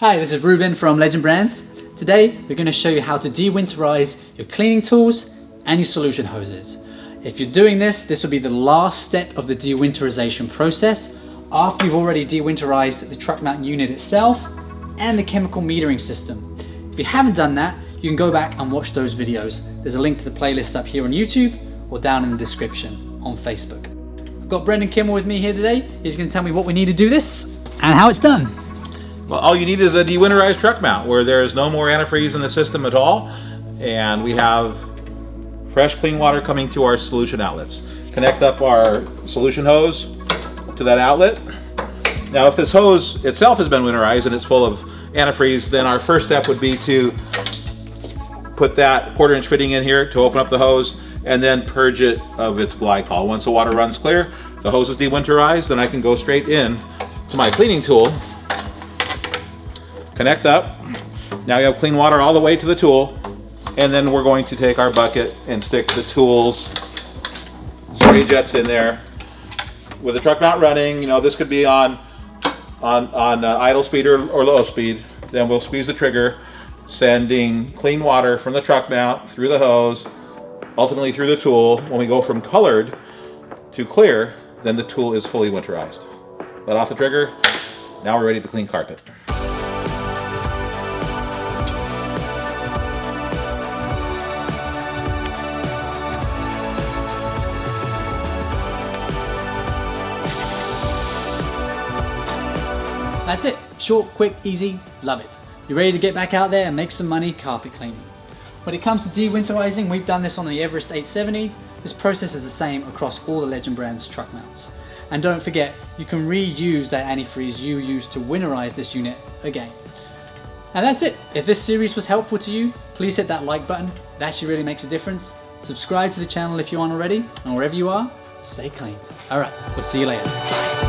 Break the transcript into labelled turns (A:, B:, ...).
A: Hi, this is Ruben from Legend Brands. Today we're going to show you how to de-winterize your cleaning tools and your solution hoses. If you're doing this, this will be the last step of the de-winterization process after you've already de-winterized the Truckmount unit itself and the chemical metering system. If you haven't done that, you can go back and watch those videos. There's a link to the playlist up here on YouTube or down in the description on Facebook. I've got Brendan Kimmel with me here today. He's going to tell me what we need to do this and how it's done.
B: Well, all you need is a de-winterized truck mount where there is no more antifreeze in the system at all, and we have fresh clean water coming to our solution outlets. Connect up our solution hose to that outlet. Now if this hose itself has been winterized and it's full of antifreeze, then our first step would be to put that 1/4" fitting in here to open up the hose and then purge it of its glycol. Once the water runs clear, the hose is de-winterized, then I can go straight in to my cleaning tool. Connect up. Now you have clean water all the way to the tool, and then we're going to take our bucket and stick the tool's spray jets in there. With the truck mount running, this could be on idle speed or low speed. Then we'll squeeze the trigger, sending clean water from the truck mount through the hose, ultimately through the tool. When we go from colored to clear, then the tool is fully winterized. Let off the trigger. Now we're ready to clean carpet.
A: That's it. Short, quick, easy, love it. You're ready to get back out there and make some money carpet cleaning. When it comes to de-winterizing, we've done this on the Everest 870. This process is the same across all the Legend Brands truck mounts. And don't forget, you can reuse that antifreeze you used to winterize this unit again. And that's it. If this series was helpful to you, please hit that like button. That actually really makes a difference. Subscribe to the channel if you aren't already, and wherever you are, stay clean. All right, we'll see you later.